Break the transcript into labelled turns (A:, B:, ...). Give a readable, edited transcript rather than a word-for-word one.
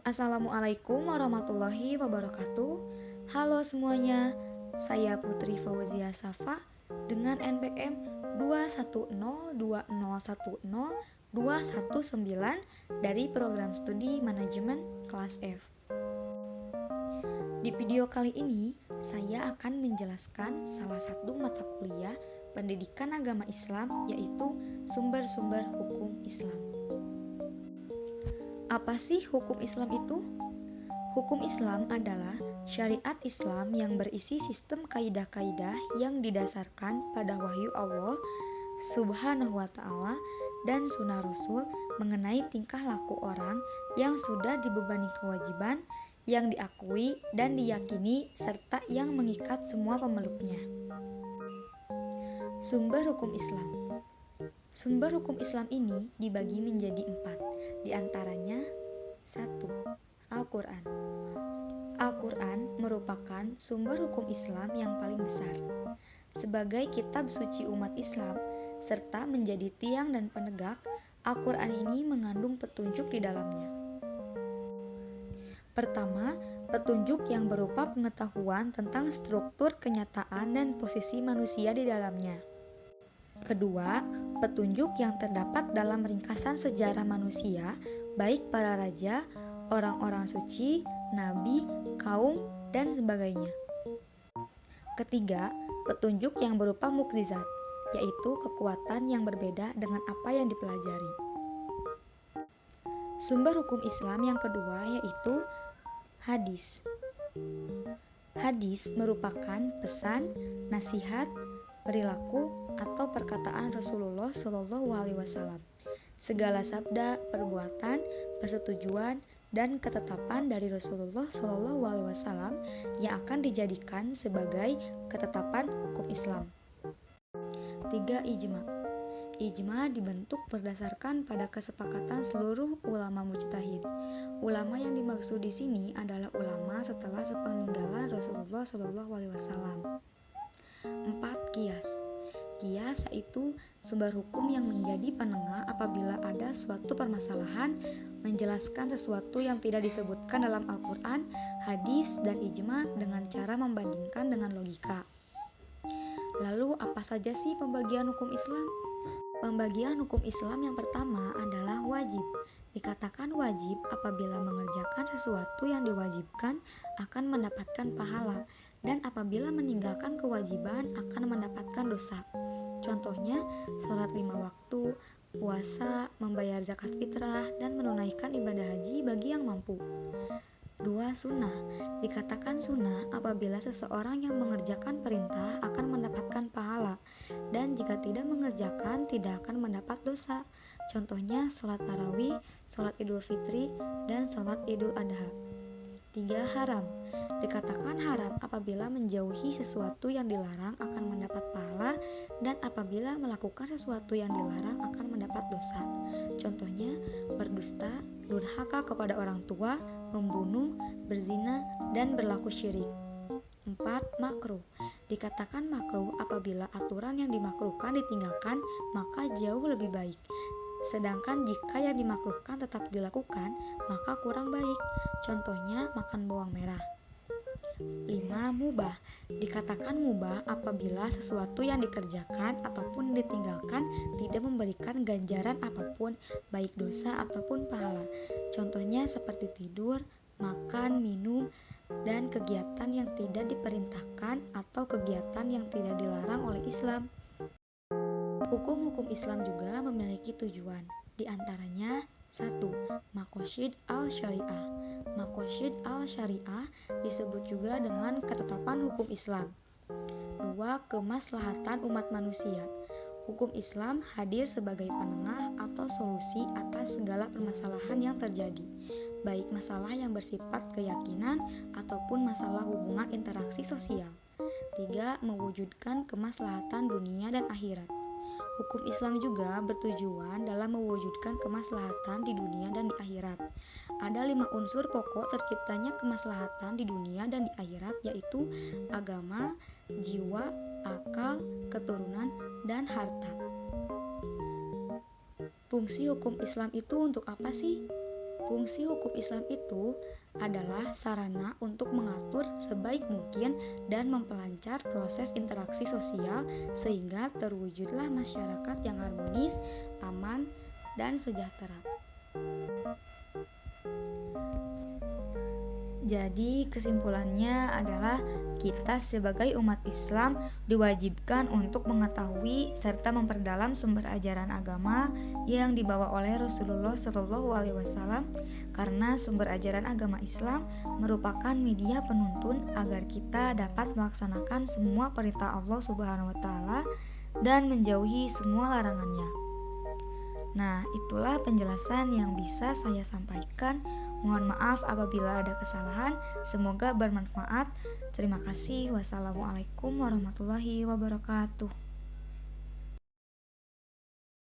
A: Assalamualaikum warahmatullahi wabarakatuh. Halo semuanya, saya Putri Fauzia Safa dengan NPM 2102010219219 dari program studi manajemen kelas F. Di video kali ini, saya akan menjelaskan salah satu mata kuliah pendidikan agama Islam, yaitu sumber-sumber hukum Islam. Apa sih hukum Islam itu? Hukum Islam adalah syariat Islam yang berisi sistem kaidah-kaidah yang didasarkan pada wahyu Allah Subhanahu wa Ta'ala dan sunnah Rasul mengenai tingkah laku orang yang sudah dibebani kewajiban, yang diakui dan diyakini, serta yang mengikat semua pemeluknya. Sumber hukum Islam. Sumber hukum Islam ini dibagi menjadi 4, diantaranya 1. Al-Quran. Al-Quran merupakan sumber hukum Islam yang paling besar. Sebagai kitab suci umat Islam, serta menjadi tiang dan penegak, Al-Quran ini mengandung petunjuk di dalamnya. Pertama, petunjuk yang berupa pengetahuan tentang struktur kenyataan dan posisi manusia di dalamnya. Kedua, petunjuk yang terdapat dalam ringkasan sejarah manusia, baik para raja, orang-orang suci, nabi, kaum, dan sebagainya. Ketiga, petunjuk yang berupa mukjizat, yaitu kekuatan yang berbeda dengan apa yang dipelajari. Sumber hukum Islam yang kedua yaitu hadis. Hadis merupakan pesan, nasihat, perilaku, atau perkataan Rasulullah SAW. Segala sabda, perbuatan, persetujuan, dan ketetapan dari Rasulullah SAW yang akan dijadikan sebagai ketetapan hukum Islam. 3. Ijma. Ijma dibentuk berdasarkan pada kesepakatan seluruh ulama mujtahid. Ulama yang dimaksud di sini adalah ulama setelah sepeninggalan Rasulullah SAW. 4. Qiyas. Qiyas yaitu sumber hukum yang menjadi penengah apabila ada suatu permasalahan, menjelaskan sesuatu yang tidak disebutkan dalam Al-Quran, hadis, dan ijma dengan cara membandingkan dengan logika. Lalu apa saja sih pembagian hukum Islam? Pembagian hukum Islam yang pertama adalah wajib. Dikatakan wajib apabila mengerjakan sesuatu yang diwajibkan akan mendapatkan pahala, dan apabila meninggalkan kewajiban akan mendapatkan dosa. Contohnya, sholat 5 waktu, puasa, membayar zakat fitrah, dan menunaikan ibadah haji bagi yang mampu. 2. Sunnah. Dikatakan sunnah apabila seseorang yang mengerjakan perintah akan mendapatkan pahala, dan jika tidak mengerjakan tidak akan mendapat dosa. Contohnya, sholat tarawih, sholat idul fitri, dan sholat idul adha. 3. Haram. Dikatakan haram apabila menjauhi sesuatu yang dilarang akan mendapat pahala, dan apabila melakukan sesuatu yang dilarang akan mendapat dosa. Contohnya, berdusta, durhaka kepada orang tua, membunuh, berzina, dan berlaku syirik. 4. Makruh. Dikatakan makruh apabila aturan yang dimakruhkan ditinggalkan, maka jauh lebih baik. Sedangkan jika yang dimakruhkan tetap dilakukan, maka kurang baik. Contohnya, makan bawang merah. 5. Mubah. Dikatakan mubah apabila sesuatu yang dikerjakan ataupun ditinggalkan tidak memberikan ganjaran apapun, baik dosa ataupun pahala. Contohnya seperti tidur, makan, minum, dan kegiatan yang tidak diperintahkan atau kegiatan yang tidak dilarang oleh Islam. Hukum-hukum Islam juga memiliki tujuan, di antaranya 1. Maqasid al-syariah. Maqasid al-syariah disebut juga dengan ketetapan hukum Islam. 2. Kemaslahatan umat manusia. Hukum Islam hadir sebagai penengah atau solusi atas segala permasalahan yang terjadi, baik masalah yang bersifat keyakinan ataupun masalah hubungan interaksi sosial. 3. Mewujudkan kemaslahatan dunia dan akhirat. Hukum Islam juga bertujuan dalam mewujudkan kemaslahatan di dunia dan di akhirat. Ada 5 unsur pokok terciptanya kemaslahatan di dunia dan di akhirat, yaitu agama, jiwa, akal, keturunan, dan harta. Fungsi hukum Islam itu untuk apa sih? Fungsi hukum Islam itu adalah sarana untuk mengatur sebaik mungkin dan memperlancar proses interaksi sosial sehingga terwujudlah masyarakat yang harmonis, aman, dan sejahtera. Jadi kesimpulannya adalah kita sebagai umat Islam diwajibkan untuk mengetahui serta memperdalam sumber ajaran agama yang dibawa oleh Rasulullah SAW, karena sumber ajaran agama Islam merupakan media penuntun agar kita dapat melaksanakan semua perintah Allah Subhanahu wa Ta'ala dan menjauhi semua larangannya. Nah, itulah penjelasan yang bisa saya sampaikan. Mohon maaf apabila ada kesalahan. Semoga bermanfaat. Terima kasih. Wassalamualaikum warahmatullahi wabarakatuh.